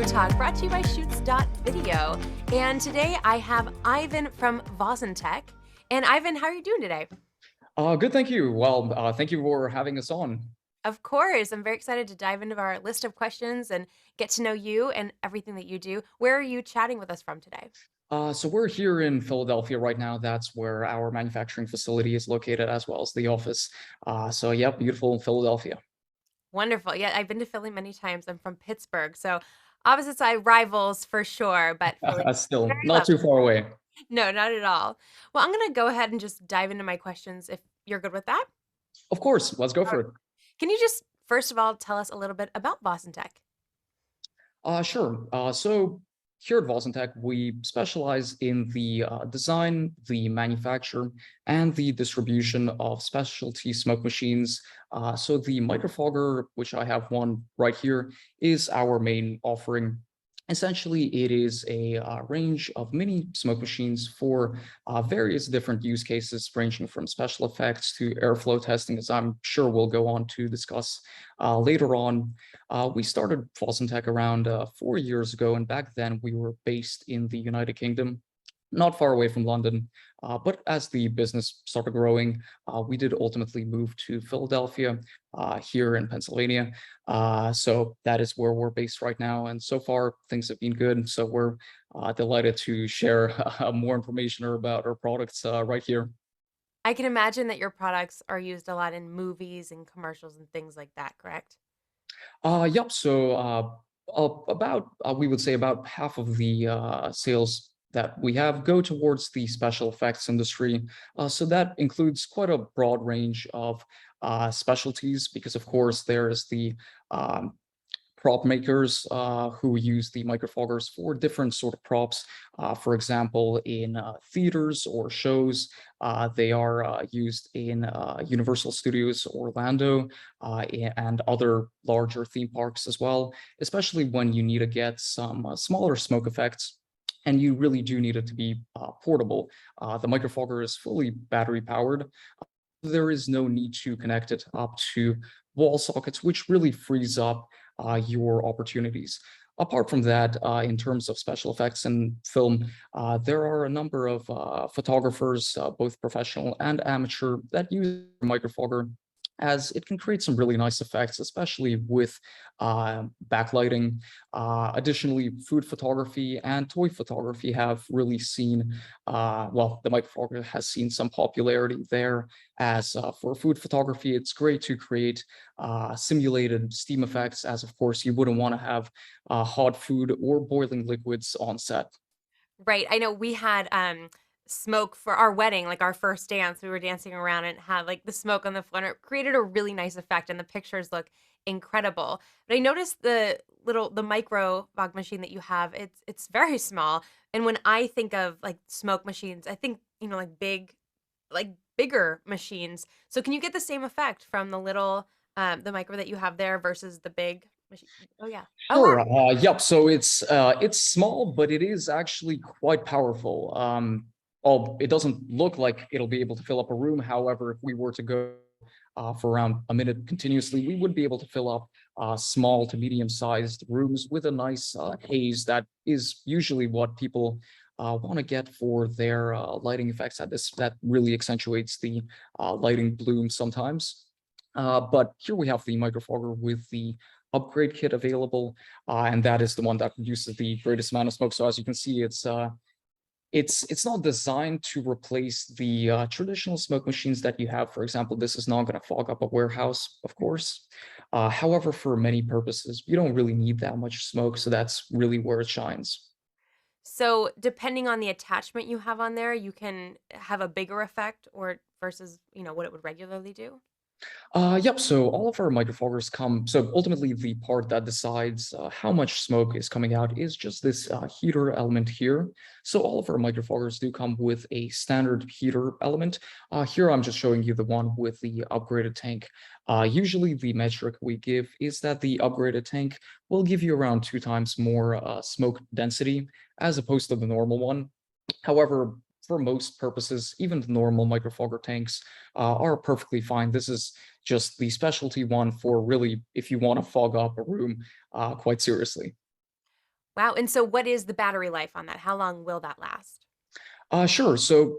Brew Talk, brought to you by Shoots.video. And today I have Ivan from Vosentech. And Ivan, how are you doing today? Good, thank you. Well, thank you for having us on. Of course, I'm very excited to dive into our list of questions and get to know you and everything that you do. Where are you chatting with us from today? So we're here in Philadelphia right now. That's where our manufacturing facility is located, as well as the office. So yeah, beautiful Philadelphia. Wonderful. Yeah, I've been to Philly many times. I'm from Pittsburgh. So opposite side rivals for sure, but Philly, Still very not too lovely. far away. No, not at all. Well, I'm going to go ahead and just dive into my questions if you're good with that. Of course, let's go All right. for it. Can you just, first of all, tell us a little bit about Boston Tech? Sure. So here at Vosentech, we specialize in the design, the manufacture, and the distribution of specialty smoke machines. So the microfogger, which I have one right here, is our main offering. Essentially, it is a range of mini smoke machines for various different use cases, ranging from special effects to airflow testing, as I'm sure we'll go on to discuss later on. We started Vosentech around 4 years ago, and back then we were based in the United Kingdom, not far away from London. But as the business started growing, we did ultimately move to Philadelphia, here in Pennsylvania. So that is where we're based right now. And so far, things have been good. So we're delighted to share more information about our products right here. I can imagine that your products are used a lot in movies and commercials and things like that, correct? Yep. So about we would say about half of the sales that we have go towards the special effects industry. So that includes quite a broad range of specialties, because of course there's the um, prop makers who use the microfoggers for different sort of props. For example, in theaters or shows, they are used in Universal Studios Orlando and other larger theme parks as well, especially when you need to get some smaller smoke effects. And you really do need it to be portable. The microfogger is fully battery powered. There is no need to connect it up to wall sockets, which really frees up your opportunities. Apart from that, in terms of special effects and film, there are a number of photographers, both professional and amateur, that use microfogger, as it can create some really nice effects, especially with backlighting. Additionally, food photography and toy photography have really seen, well, the microfogger has seen some popularity there. As for food photography, it's great to create simulated steam effects, as of course you wouldn't want to have hot food or boiling liquids on set. Right. I know we had smoke for our wedding, like our first dance. We were dancing around and had like the smoke on the floor, and it created a really nice effect, and the pictures look incredible. But I noticed the micro fog machine that you have. It's very small, and when I think of like smoke machines, I think like like bigger machines. So can you get the same effect from the micro that you have there versus the big machine? Oh yeah. Oh wow. Sure. Yep. So it's small, but it is actually quite powerful. It doesn't look like it'll be able to fill up a room. However, if we were to go for around a minute continuously, we would be able to fill up small to medium-sized rooms with a nice haze that is usually what people want to get for their lighting effects. That really accentuates the lighting bloom sometimes. But here we have the microfogger with the upgrade kit available, and that is the one that produces the greatest amount of smoke. So as you can see, it's not designed to replace the traditional smoke machines that you have. For example, this is not going to fog up a warehouse, of course. However, for many purposes, you don't really need that much smoke, so that's really where it shines. So, depending on the attachment you have on there, you can have a bigger effect or versus, what it would regularly do? Yep. So all of our microfoggers come. So ultimately, the part that decides how much smoke is coming out is just this heater element here. So all of our microfoggers do come with a standard heater element. Here, I'm just showing you the one with the upgraded tank. Usually, the metric we give is that the upgraded tank will give you around 2 times more smoke density as opposed to the normal one. However, for most purposes, even the normal microfogger tanks are perfectly fine. This is just the specialty one for really if you want to fog up a room quite seriously. Wow, and so what is the battery life on that? How long will that last? Sure. So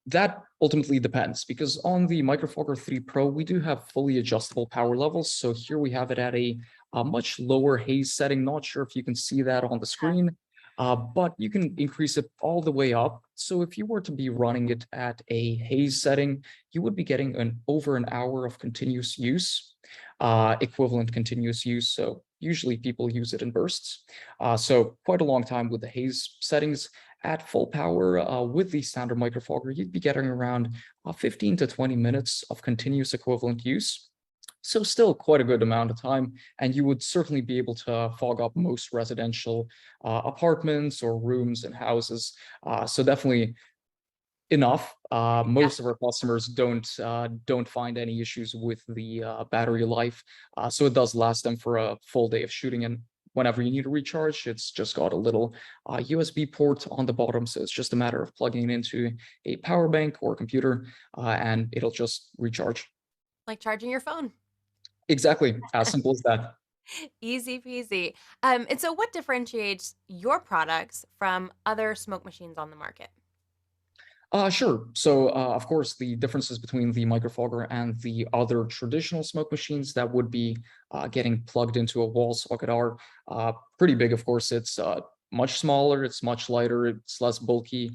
that ultimately depends because on the Micro Four 3 Pro, we do have fully adjustable power levels. So here we have it at a much lower haze setting. Not sure if you can see that on the Yeah. screen, but you can increase it all the way up. So if you were to be running it at a haze setting, you would be getting over an hour of continuous use, equivalent continuous use. So usually people use it in bursts. So quite a long time with the haze settings. At full power, with the standard microfogger, you'd be getting around 15 to 20 minutes of continuous equivalent use. So still quite a good amount of time, and you would certainly be able to fog up most residential apartments or rooms and houses. So definitely enough. Yeah. Most of our customers don't find any issues with the battery life, so it does last them for a full day of shooting. And whenever you need to recharge, it's just got a little USB port on the bottom, so it's just a matter of plugging it into a power bank or computer, and it'll just recharge. Like charging your phone. Exactly, as simple as that. Easy peasy. And so what differentiates your products from other smoke machines on the market? Sure. So, of course, the differences between the microfogger and the other traditional smoke machines that would be getting plugged into a wall socket are pretty big. Of course, it's much smaller, it's much lighter, it's less bulky,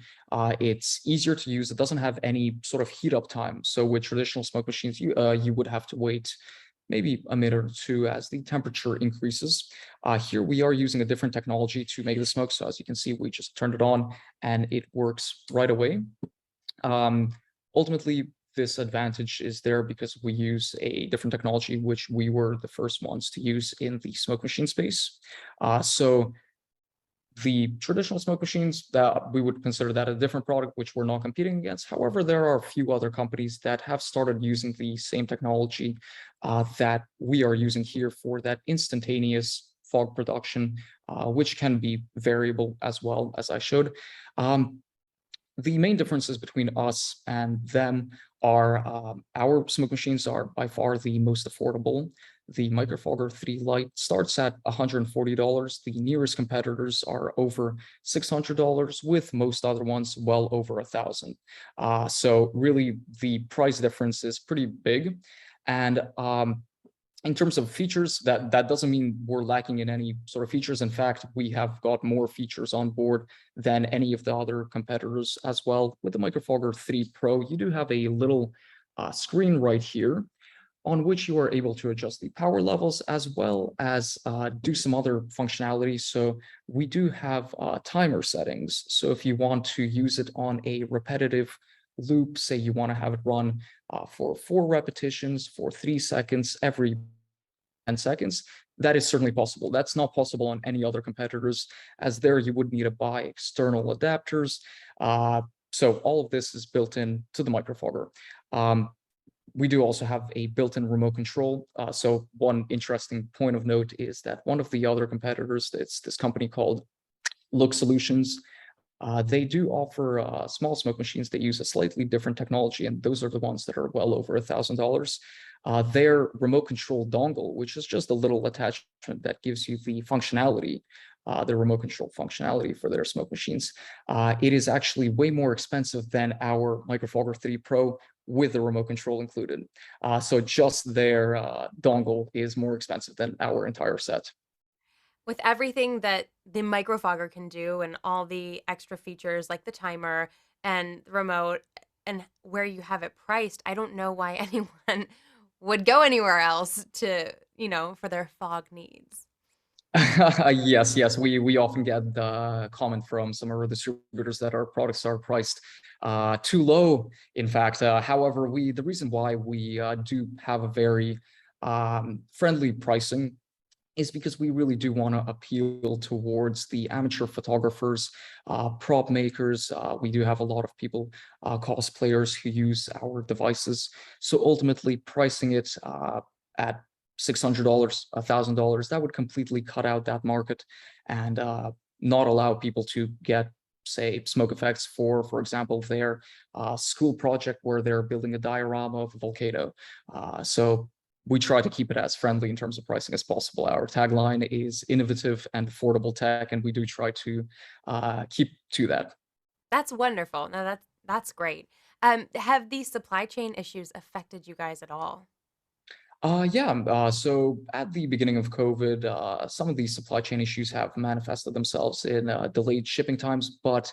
it's easier to use. It doesn't have any sort of heat up time. So, with traditional smoke machines, you would have to wait maybe a minute or two as the temperature increases. Here we are using a different technology to make the smoke. So as you can see, we just turned it on and it works right away. Um, Ultimately, this advantage is there because we use a different technology, which we were the first ones to use in the smoke machine space. So the traditional smoke machines, that we would consider that a different product, which we're not competing against. However, there are a few other companies that have started using the same technology that we are using here for that instantaneous fog production, which can be variable as well, as I showed. Um, the main differences between us and them are our smoke machines are by far the most affordable. The Microfogger 3 Lite starts at $140. The nearest competitors are over $600, with most other ones well over 1,000. So really, the price difference is pretty big. And in terms of features, that doesn't mean we're lacking in any sort of features. In fact, we have got more features on board than any of the other competitors as well. With the Microfogger 3 Pro, you do have a little screen right here on which you are able to adjust the power levels as well as do some other functionality. So we do have timer settings. So if you want to use it on a repetitive loop, say you want to have it run for 4 repetitions for 3 seconds every 10 seconds, that is certainly possible. That's not possible on any other competitors, as there you would need to buy external adapters. So all of this is built in to the microfogger. Um, we do also have a built-in remote control. So one interesting point of note is that one of the other competitors, it's this company called Look Solutions. They do offer small smoke machines that use a slightly different technology, and those are the ones that are well over $1,000. Their remote control dongle, which is just a little attachment that gives you the functionality, the remote control functionality for their smoke machines. It is actually way more expensive than our Microfogger 3 Pro with the remote control included. So just their dongle is more expensive than our entire set. With everything that the microfogger can do and all the extra features like the timer and the remote and where you have it priced, I don't know why anyone would go anywhere else to, for their fog needs. Yes, yes. We often get the comment from some of our distributors that our products are priced too low. In fact, however, the reason why we do have a very friendly pricing is because we really do want to appeal towards the amateur photographers, prop makers. We do have a lot of people, cosplayers who use our devices. So ultimately, pricing it at $600, $1,000, that would completely cut out that market and not allow people to get, say, smoke effects for example, their school project where they're building a diorama of a volcano. So we try to keep it as friendly in terms of pricing as possible. Our tagline is innovative and affordable tech, and we do try to keep to that. That's wonderful. No, that's great. Have these supply chain issues affected you guys at all? Yeah. So at the beginning of COVID, some of these supply chain issues have manifested themselves in delayed shipping times, but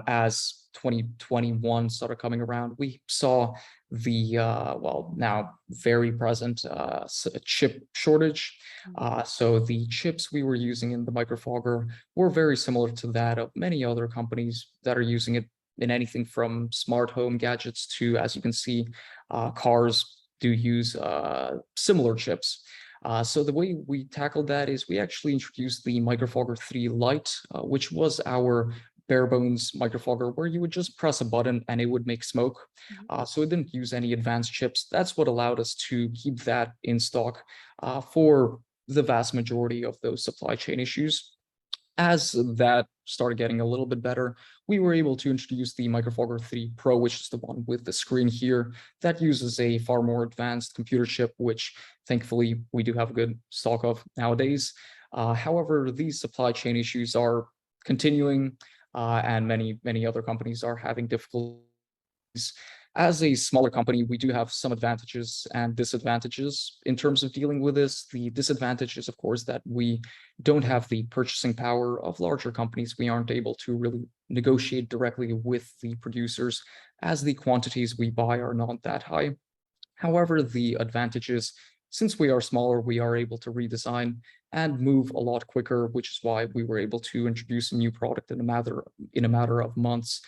as 2021 started coming around, we saw the well, now very present chip shortage. Mhm. So the chips we were using in the microfogger were very similar to that of many other companies that are using it in anything from smart home gadgets to, as you can see, cars do use similar chips. So the way we tackled that is we actually introduced the Microfogger 3 Lite, which was our bare bones microfogger where you would just press a button and it would make smoke. Mhm. So it didn't use any advanced chips. That's what allowed us to keep that in stock for the vast majority of those supply chain issues. As that started getting a little bit better, we were able to introduce the Microfogger 3 Pro, which is the one with the screen here, that uses a far more advanced computer chip, which thankfully we do have a good stock of nowadays. However, these supply chain issues are continuing, and many other companies are having difficulties. As a smaller company, we do have some advantages and disadvantages in terms of dealing with this. The disadvantage is, of course, that we don't have the purchasing power of larger companies. We aren't able to really negotiate directly with the producers as the quantities we buy are not that high. However, the advantage is since we are smaller, we are able to redesign and move a lot quicker, which is why we were able to introduce a new product in a matter of months,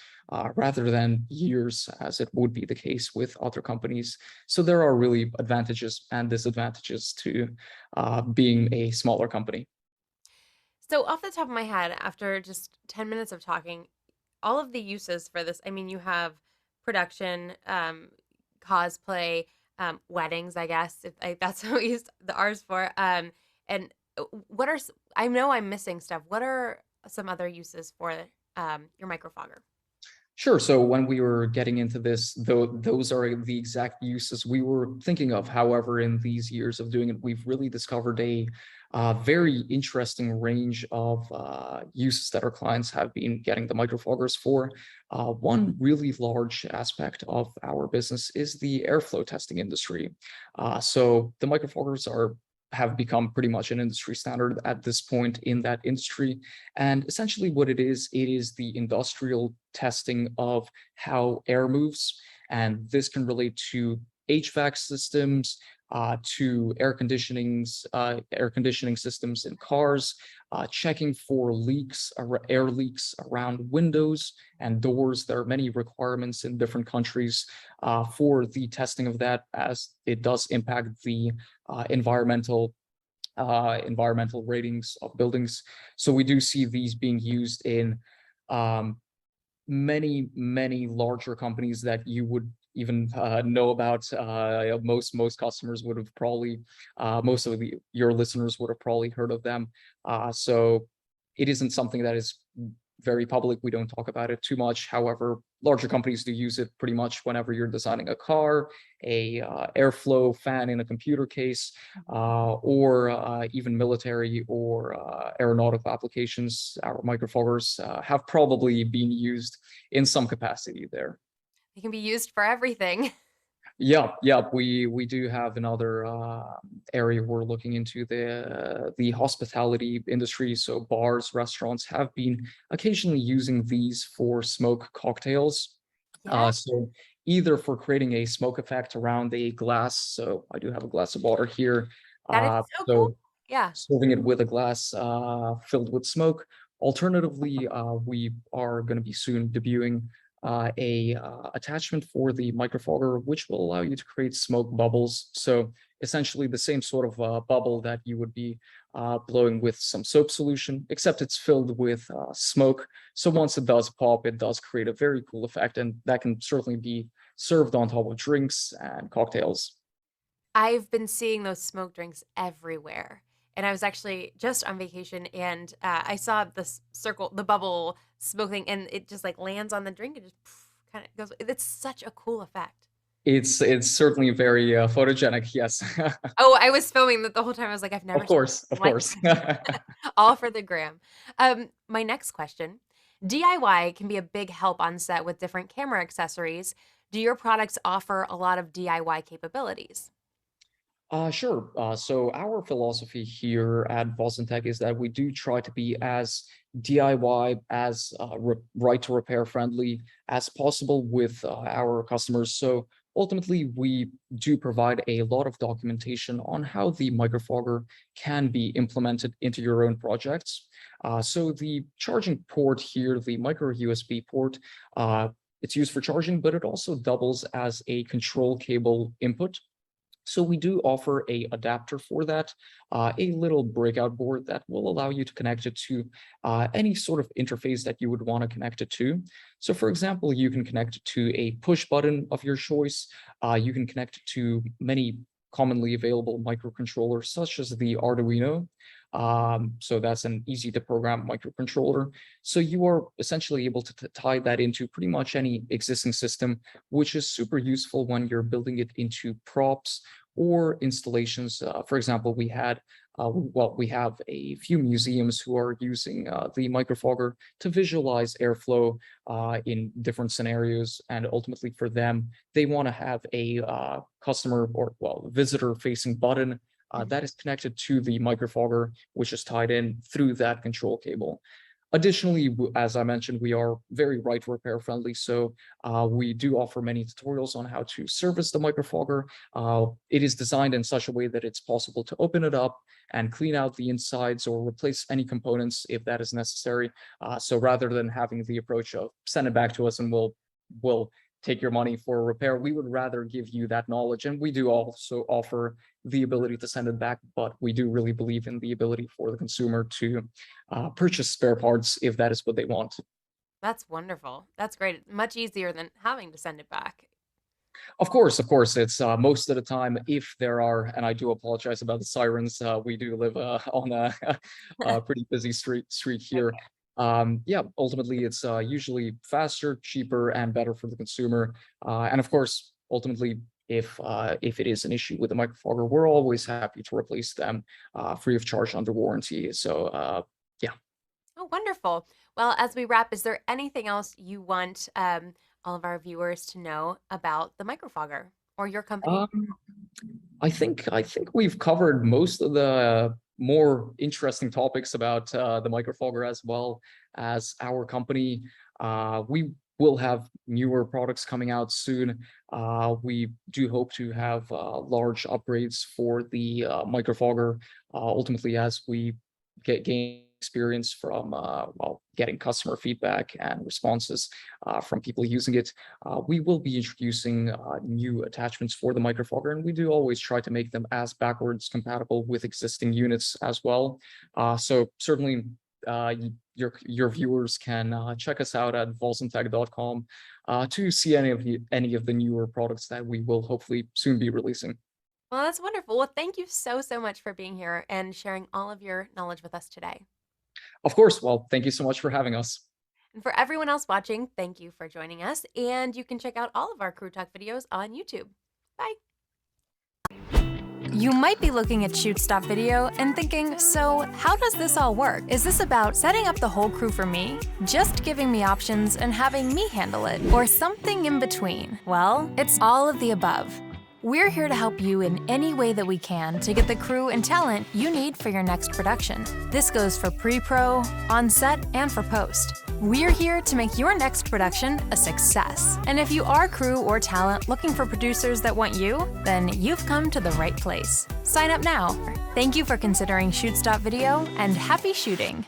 rather than years, as it would be the case with other companies. So there are really advantages and disadvantages to being a smaller company. So, off the top of my head, after just 10 minutes of talking, all of the uses for this, I mean, you have production, cosplay, weddings, I guess, if that's what we use the R's for. And what are, I know I'm missing stuff. What are some other uses for your microfogger? Sure. So when we were getting into this, though, those are the exact uses we were thinking of. However, in these years of doing it, we've really discovered a very interesting range of uses that our clients have been getting the microfoggers for. One really large aspect of our business is the airflow testing industry. So the microfoggers are have become pretty much an industry standard at this point in that industry. And essentially, what it is the industrial testing of how air moves. And this can relate to HVAC systems, to air conditioning systems in cars, checking for air leaks around windows and doors. There are many requirements in different countries for the testing of that, as it does impact the environmental ratings of buildings. So we do see these being used in um, many larger companies that you would even know about. Most customers would have probably, most of your listeners would have probably heard of them. So it isn't something that is very public. We don't talk about it too much. However, larger companies do use it pretty much whenever you're designing a car, a airflow fan in a computer case, or even military or aeronautical applications. Our microfoggers have probably been used in some capacity there. They can be used for everything. Yeah. We do have another area we're looking into, the hospitality industry. So bars, restaurants have been occasionally using these for smoke cocktails. Yeah, So either for creating a smoke effect around a glass. So I do have a glass of water here. that is so cool. So Yeah. serving it with a glass filled with smoke. Alternatively, we are going to be soon debuting a attachment for the microfogger, which will allow you to create smoke bubbles. So essentially the same sort of bubble that you would be blowing with some soap solution, except it's filled with smoke. So once it does pop, it does create a very cool effect, and that can certainly be served on top of drinks and cocktails. I've been seeing those smoke drinks everywhere. And I was actually just on vacation and I saw this circle, the bubble smoke thing, and it just like lands on the drink and just kind of goes. It's such a cool effect. It's certainly very photogenic. Yes, Oh, I was filming that the whole time. I was like, I've never of seen course, of anything like course. that. All for the gram. My next question. DIY can be a big help on set with different camera accessories. Do your products offer a lot of DIY capabilities? Sure. So our philosophy here at Vosentech is that we do try to be as DIY, as right to repair friendly as possible with our customers. So ultimately, we do provide a lot of documentation on how the microfogger can be implemented into your own projects. So the charging port here, the micro USB port, it's used for charging, but it also doubles as a control cable input. So we do offer a adapter for that, a little breakout board that will allow you to connect it to any sort of interface that you would want to connect it to. So for example, you can connect it to a push button of your choice. You can connect it to many commonly available microcontrollers, such as the Arduino. So that's an easy to program microcontroller. So you are essentially able to tie that into pretty much any existing system, which is super useful when you're building it into props or installations. For example, we have a few museums who are using the microfogger to visualize airflow in different scenarios, and ultimately for them, they want to have a customer or visitor-facing button Mhm. that is connected to the microfogger, which is tied in through that control cable. Additionally, as I mentioned, we are very right repair friendly, so we do offer many tutorials on how to service the microfogger. It is designed in such a way that it's possible to open it up and clean out the insides or replace any components if that is necessary. So rather than having the approach of send it back to us and we'll take your money for a repair, we would rather give you that knowledge. And we do also offer the ability to send it back, but we do really believe in the ability for the consumer to purchase spare parts if that is what they want. That's wonderful. That's great. Much easier than having to send it back. Of course, it's most of the time if there are, and I do apologize about the sirens. We do live on a, a pretty busy street here. Okay. Yeah, ultimately, it's usually faster, cheaper, and better for the consumer. And of course, ultimately, if it is an issue with the microfogger, we're always happy to replace them free of charge under warranty. So yeah. Oh, wonderful. Well, as we wrap, is there anything else you want all of our viewers to know about the microfogger or your company? Um, I think we've covered most of the more interesting topics about the microfogger as well as our company. We will have newer products coming out soon. We do hope to have large upgrades for the microfogger ultimately as we gain experience from getting customer feedback and responses from people using it. We will be introducing new attachments for the microfogger, and we do always try to make them as backwards compatible with existing units as well. So certainly your viewers can check us out at volsentech.com to see any of the newer products that we will hopefully soon be releasing. Well, that's wonderful. Well, thank you so, so much for being here and sharing all of your knowledge with us today. Of course, well, thank you so much for having us. And for everyone else watching, thank you for joining us. And you can check out all of our Crew Talk videos on YouTube. Bye. You might be looking at Shoot Stop Video and thinking, so how does this all work? Is this about setting up the whole crew for me, just giving me options and having me handle it, or something in between? Well, it's all of the above. We're here to help you in any way that we can to get the crew and talent you need for your next production. This goes for pre-pro, on-set, and for post. We're here to make your next production a success. And if you are crew or talent looking for producers that want you, then you've come to the right place. Sign up now. Thank you for considering Shoot Stop Video, and happy shooting!